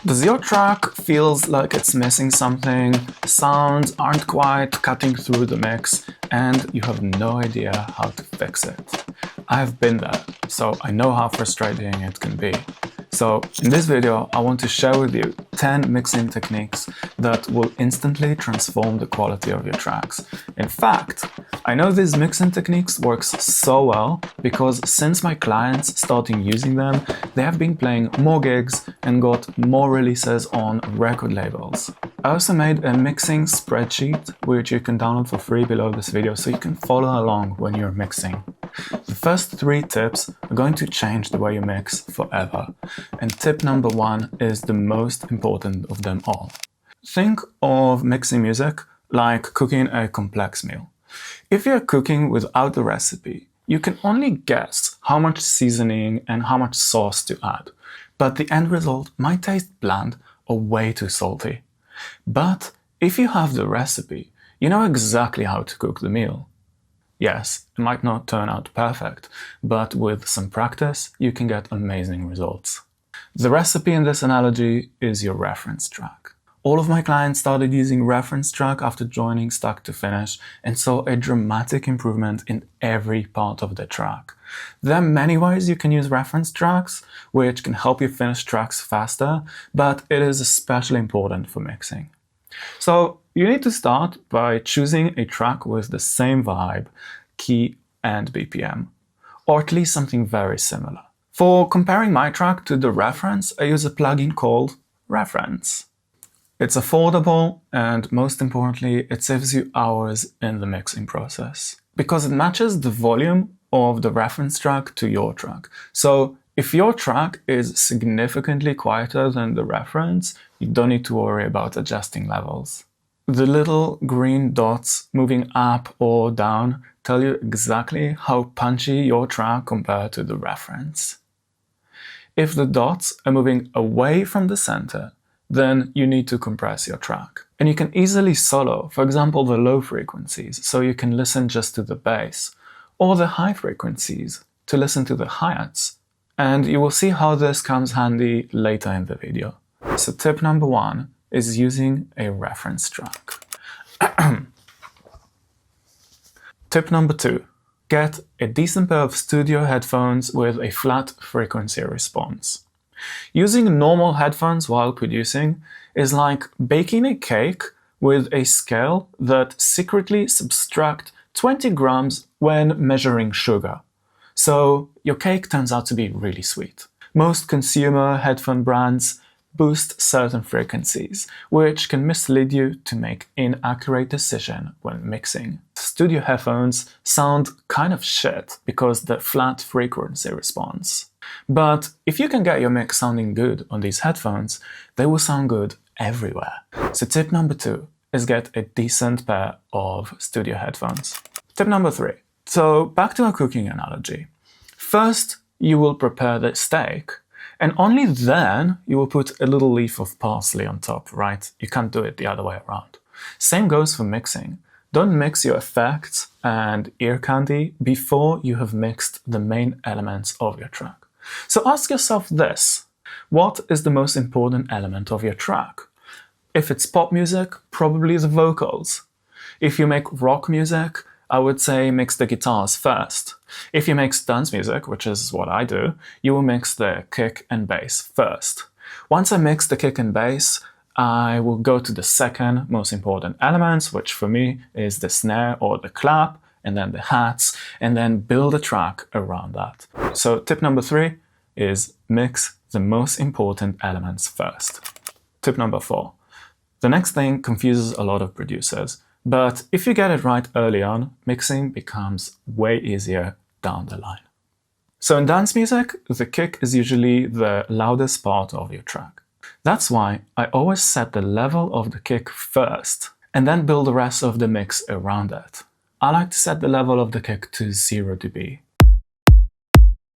Does your track feels like it's missing something, sounds aren't quite cutting through the mix, and you have no idea how to fix it? I've been there, so I know how frustrating it can be. So in this video, I want to share with you 10 mixing techniques that will instantly transform the quality of your tracks. In fact, I know these mixing techniques works so well because since my clients started using them, they have been playing more gigs and got more releases on record labels. I also made a mixing spreadsheet, which you can download for free below this video so you can follow along when you're mixing. The first 3 tips are going to change the way you mix forever. And tip number 1 is the most important of them all. Think of mixing music like cooking a complex meal. If you're cooking without the recipe, you can only guess how much seasoning and how much sauce to add, but the end result might taste bland or way too salty. But if you have the recipe, you know exactly how to cook the meal. Yes, it might not turn out perfect, but with some practice, you can get amazing results. The recipe in this analogy is your reference track. All of my clients started using reference track after joining Start to Finish and saw a dramatic improvement in every part of the track. There are many ways you can use reference tracks, which can help you finish tracks faster, but it is especially important for mixing. So you need to start by choosing a track with the same vibe, key and BPM, or at least something very similar. For comparing my track to the reference, I use a plugin called Reference. It's affordable and most importantly, it saves you hours in the mixing process because it matches the volume of the reference track to your track. So if your track is significantly quieter than the reference, you don't need to worry about adjusting levels. The little green dots moving up or down tell you exactly how punchy your track compared to the reference. If the dots are moving away from the center, then you need to compress your track. And you can easily solo, for example, the low frequencies, so you can listen just to the bass, or the high frequencies to listen to the hi-hats. And you will see how this comes handy later in the video. So tip number 1 is using a reference track. Tip number 2, get a decent pair of studio headphones with a flat frequency response. Using normal headphones while producing is like baking a cake with a scale that secretly subtracts 20 grams when measuring sugar. So your cake turns out to be really sweet. Most consumer headphone brands boost certain frequencies, which can mislead you to make inaccurate decisions when mixing. Studio headphones sound kind of shit because of the flat frequency response. But if you can get your mix sounding good on these headphones, they will sound good everywhere. So tip number 2 is get a decent pair of studio headphones. Tip number 3. So back to our cooking analogy. First, you will prepare the steak, and only then you will put a little leaf of parsley on top, right? You can't do it the other way around. Same goes for mixing. Don't mix your effects and ear candy before you have mixed the main elements of your track. So ask yourself this: what is the most important element of your track? If it's pop music, probably the vocals. If you make rock music, I would say mix the guitars first. If you make dance music, which is what I do, you will mix the kick and bass first. Once I mix the kick and bass, I will go to the second most important element, which for me is the snare or the clap, and then the hats, and then build a track around that. So tip number 3 is mix the most important elements first. Tip number 4. The next thing confuses a lot of producers, but if you get it right early on, mixing becomes way easier down the line. So in dance music, the kick is usually the loudest part of your track. That's why I always set the level of the kick first, and then build the rest of the mix around it. I like to set the level of the kick to 0 dB.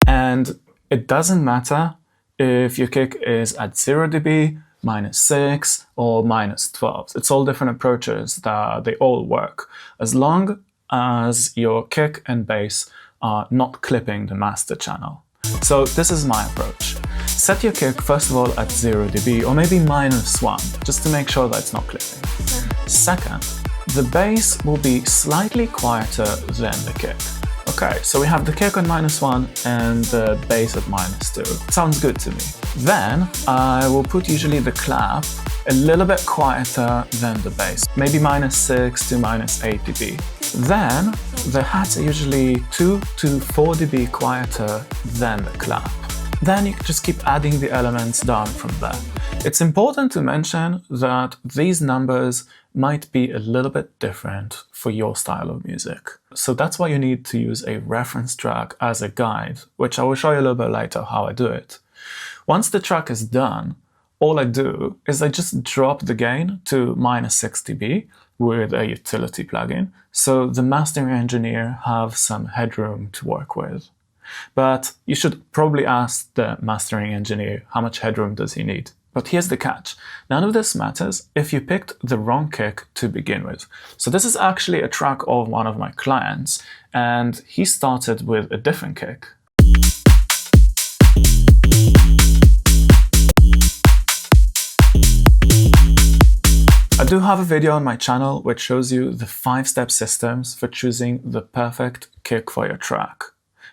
And it doesn't matter if your kick is at 0 dB, -6, or -12. It's all different approaches that they all work, as long as your kick and bass are not clipping the master channel. So this is my approach. Set your kick first of all at 0 dB or maybe -1, just to make sure that it's not clipping. Second, the bass will be slightly quieter than the kick. Okay, so we have the kick on -1 and the bass at -2. Sounds good to me. Then I will put usually the clap a little bit quieter than the bass, maybe -6 to -8 dB. Then the hats are usually 2 to 4 dB quieter than the clap. Then you can just keep adding the elements down from there. It's important to mention that these numbers might be a little bit different for your style of music. So that's why you need to use a reference track as a guide, which I will show you a little bit later how I do it. Once the track is done, all I do is I just drop the gain to -6 dB with a utility plugin, so the mastering engineer have some headroom to work with. But you should probably ask the mastering engineer how much headroom does he need. But here's the catch. None of this matters if you picked the wrong kick to begin with. So this is actually a track of one of my clients, and he started with a different kick. I do have a video on my channel which shows you the 5-step systems for choosing the perfect kick for your track,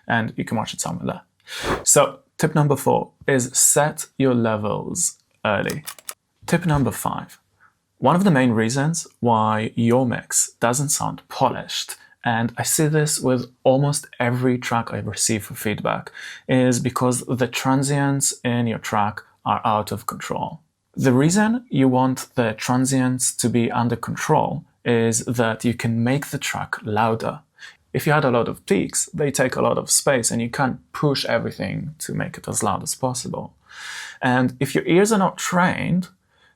and you can watch it somewhere there. So tip number 4 is set your levels early. Tip number 5. One of the main reasons why your mix doesn't sound polished, and I see this with almost every track I receive for feedback, is because the transients in your track are out of control. The reason you want the transients to be under control is that you can make the track louder. If you had a lot of peaks, they take a lot of space and you can't push everything to make it as loud as possible. And if your ears are not trained,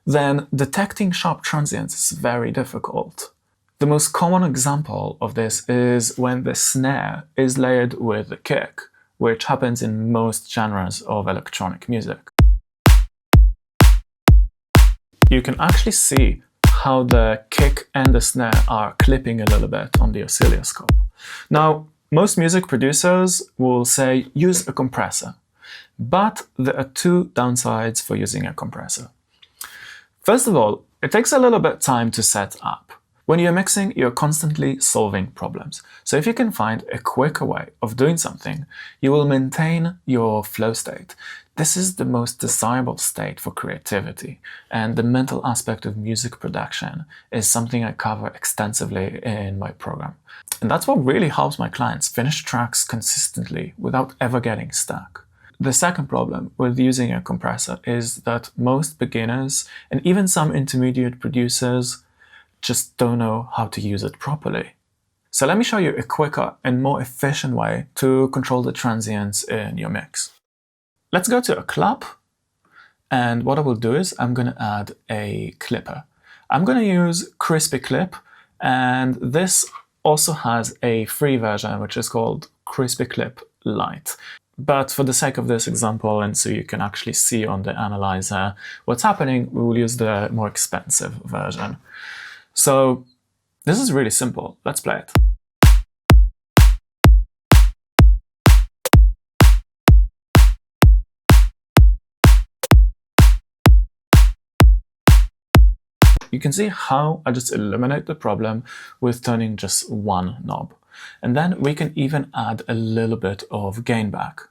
then detecting sharp transients is very difficult. The most common example of this is when the snare is layered with a kick, which happens in most genres of electronic music. You can actually see how the kick and the snare are clipping a little bit on the oscilloscope. Now, most music producers will say use a compressor, but there are 2 downsides for using a compressor. First of all, it takes a little bit time to set up. When you're mixing, you're constantly solving problems. So if you can find a quicker way of doing something, you will maintain your flow state. This is the most desirable state for creativity, and the mental aspect of music production is something I cover extensively in my program. And that's what really helps my clients finish tracks consistently without ever getting stuck. The second problem with using a compressor is that most beginners, and even some intermediate producers, just don't know how to use it properly. So let me show you a quicker and more efficient way to control the transients in your mix. Let's go to a clap, and what I will do is I'm going to add a clipper. I'm going to use Crispy Clip, and this also has a free version which is called Crispy Clip Lite. But for the sake of this example, and so you can actually see on the analyzer what's happening, we will use the more expensive version. So this is really simple. Let's play it. You can see how I just eliminate the problem with turning just one knob. And then we can even add a little bit of gain back.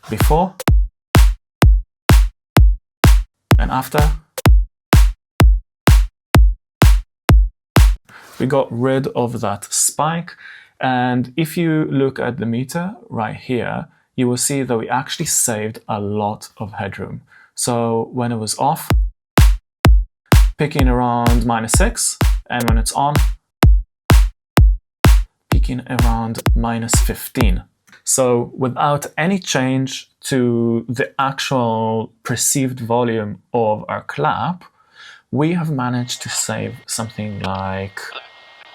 Before and after. We got rid of that spike, and if you look at the meter right here, you will see that we actually saved a lot of headroom. So when it was off, picking around -6, and when it's on, peaking around -15. So without any change to the actual perceived volume of our clap, we have managed to save something like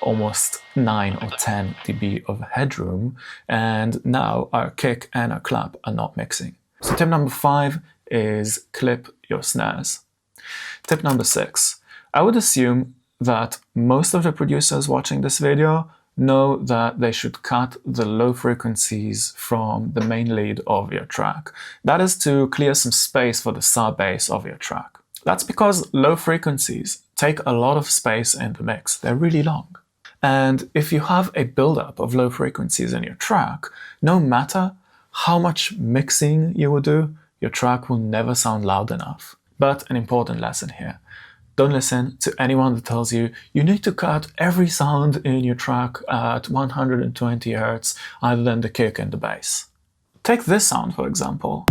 almost 9 or 10 dB of headroom, and now our kick and our clap are not mixing. So tip number 5 is clip your snares. Tip number 6, I would assume that most of the producers watching this video know that they should cut the low frequencies from the main lead of your track. That is to clear some space for the sub bass of your track. That's because low frequencies take a lot of space in the mix. They're really long. And if you have a buildup of low frequencies in your track, no matter how much mixing you will do, your track will never sound loud enough. But an important lesson here. Don't listen to anyone that tells you you need to cut every sound in your track at 120 Hz other than the kick and the bass. Take this sound, for example.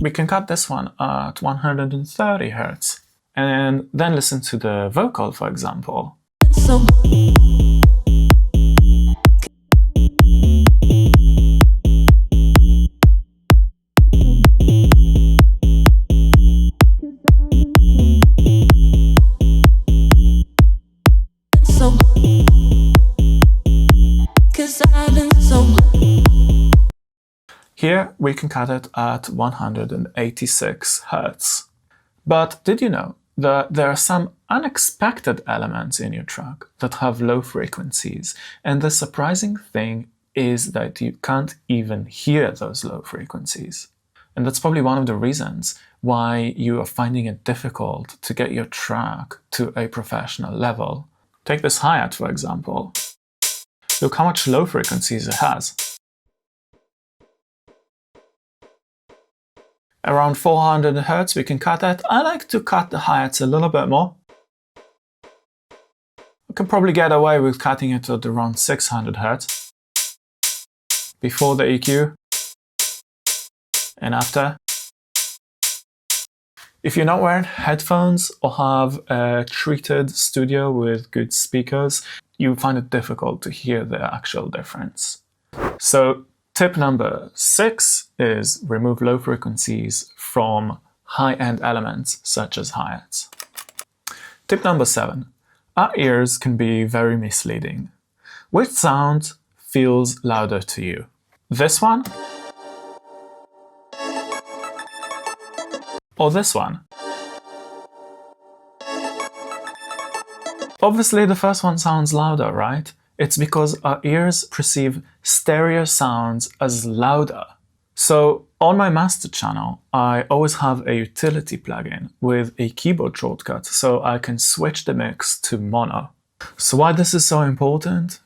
We can cut this one at 130 Hz. And then listen to the vocal, for example. Here we can cut it at 186 Hz. But did you know that there are some unexpected elements in your track that have low frequencies? And the surprising thing is that you can't even hear those low frequencies. And that's probably one of the reasons why you are finding it difficult to get your track to a professional level. Take this hi-hat, for example. Look how much low frequencies it has. Around 400 Hz we can cut it. I like to cut the hi-hats a little bit more. We can probably get away with cutting it at around 600 Hz. Before the EQ and after. If you're not wearing headphones or have a treated studio with good speakers, you find it difficult to hear the actual difference. So tip number 6 is remove low frequencies from high-end elements such as hi-hats. Tip number 7. Our ears can be very misleading. Which sound feels louder to you? This one? Or this one? Obviously the first one sounds louder, right? It's because our ears perceive stereo sounds as louder. So on my master channel, I always have a utility plugin with a keyboard shortcut so I can switch the mix to mono. So why this is so important?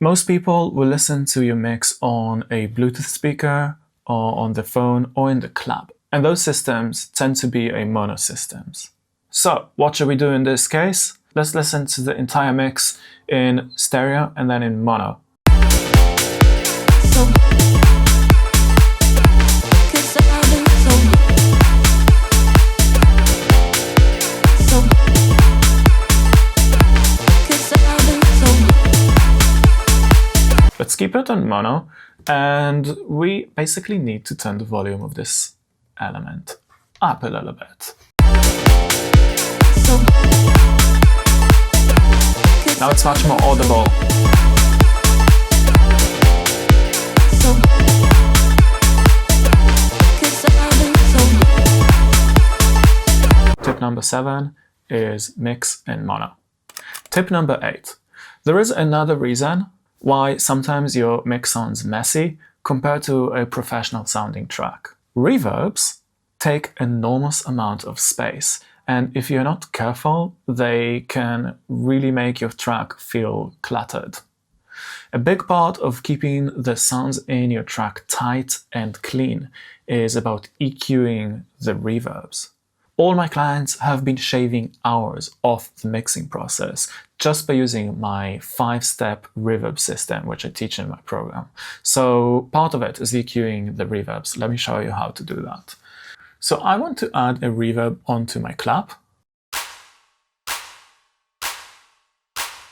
Most people will listen to your mix on a Bluetooth speaker or on the phone or in the club. And those systems tend to be a mono systems. So what should we do in this case? Let's listen to the entire mix in stereo and then in mono. Let's keep it on mono, and we basically need to turn the volume of this element up a little bit. Now it's much more audible. Tip number 7 is mix in mono. Tip number 8. There is another reason why sometimes your mix sounds messy compared to a professional sounding track. Reverbs take an enormous amount of space, and if you're not careful, they can really make your track feel cluttered. A big part of keeping the sounds in your track tight and clean is about EQing the reverbs. All my clients have been shaving hours off the mixing process just by using my 5-step reverb system, which I teach in my program. So part of it is EQing the reverbs. Let me show you how to do that. So I want to add a reverb onto my clap.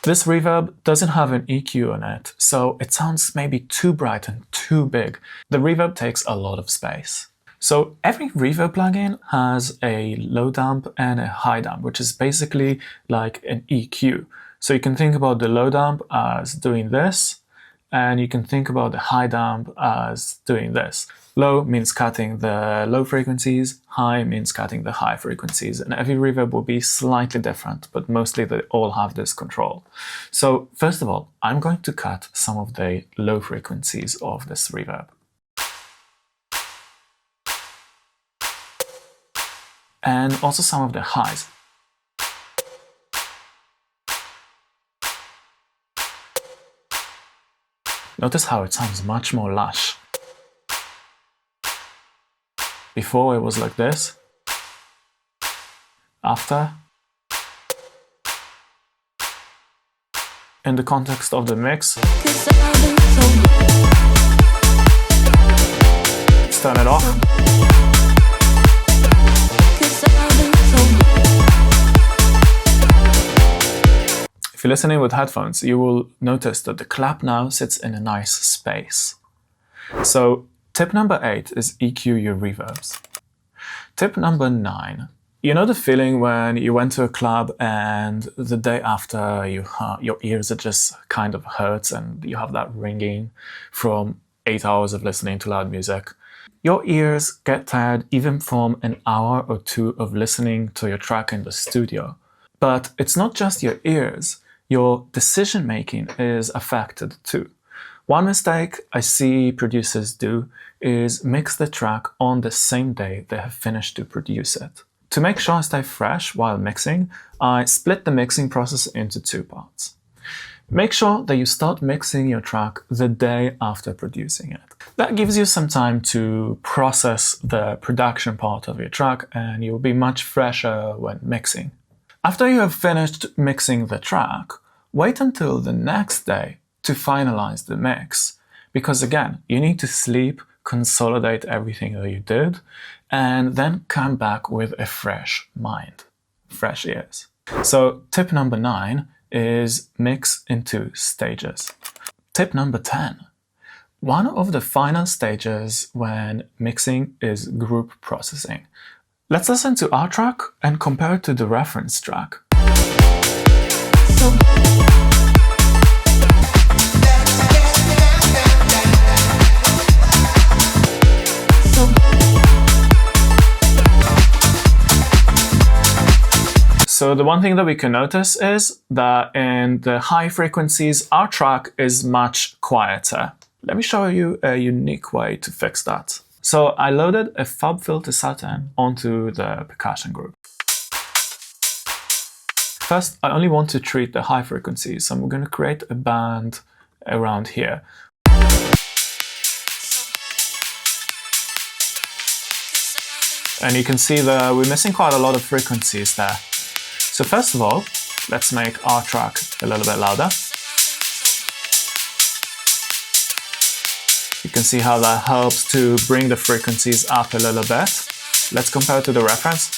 This reverb doesn't have an EQ on it, so it sounds maybe too bright and too big. The reverb takes a lot of space. So every reverb plugin has a low dump and a high dump, which is basically like an EQ. So you can think about the low dump as doing this, and you can think about the high dump as doing this. Low means cutting the low frequencies, high means cutting the high frequencies, and every reverb will be slightly different, but mostly they all have this control. So first of all, I'm going to cut some of the low frequencies of this reverb. And also some of the highs. Notice how it sounds much more lush. Before it was like this. After. In the context of the mix. Let's turn it off. If you're listening with headphones, you will notice that the clap now sits in a nice space. So tip number 8 is EQ your reverbs. Tip number 9. You know the feeling when you went to a club and the day after your ears are just kind of hurts and you have that ringing from 8 hours of listening to loud music? Your ears get tired even from an hour or 2 of listening to your track in the studio. But it's not just your ears. Your decision making is affected too. One mistake I see producers do is mix the track on the same day they have finished to produce it. To make sure I stay fresh while mixing, I split the mixing process into 2 parts. Make sure that you start mixing your track the day after producing it. That gives you some time to process the production part of your track and you'll be much fresher when mixing. After you have finished mixing the track, wait until the next day to finalize the mix. Because again, you need to sleep, consolidate everything that you did, and then come back with a fresh mind, fresh ears. So tip number 9 is mix in 2 stages. Tip number 10. One of the final stages when mixing is group processing. Let's listen to our track and compare it to the reference track. So the one thing that we can notice is that in the high frequencies, our track is much quieter. Let me show you a unique way to fix that. So I loaded a fab filter Saturn onto the percussion group. First, I only want to treat the high frequencies, so I'm going to create a band around here. And you can see that we're missing quite a lot of frequencies there. So first of all, let's make our track a little bit louder. You can see how that helps to bring the frequencies up a little bit. Let's compare it to the reference.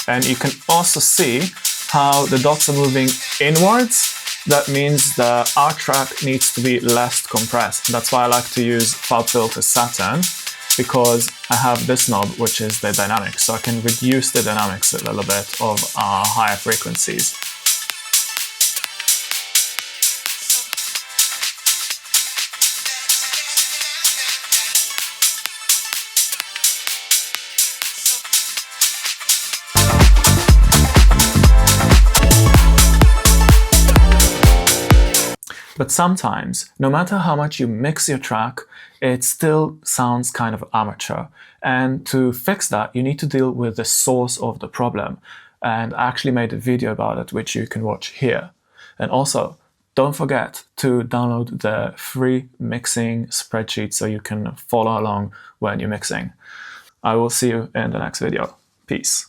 And you can also see how the dots are moving inwards. That means that our track needs to be less compressed. That's why I like to use Fab Filter Saturn, because I have this knob, which is the dynamics. So I can reduce the dynamics a little bit of our higher frequencies. But sometimes, no matter how much you mix your track, it still sounds kind of amateur. And to fix that, you need to deal with the source of the problem. And I actually made a video about it, which you can watch here. And also, don't forget to download the free mixing spreadsheet so you can follow along when you're mixing. I will see you in the next video. Peace.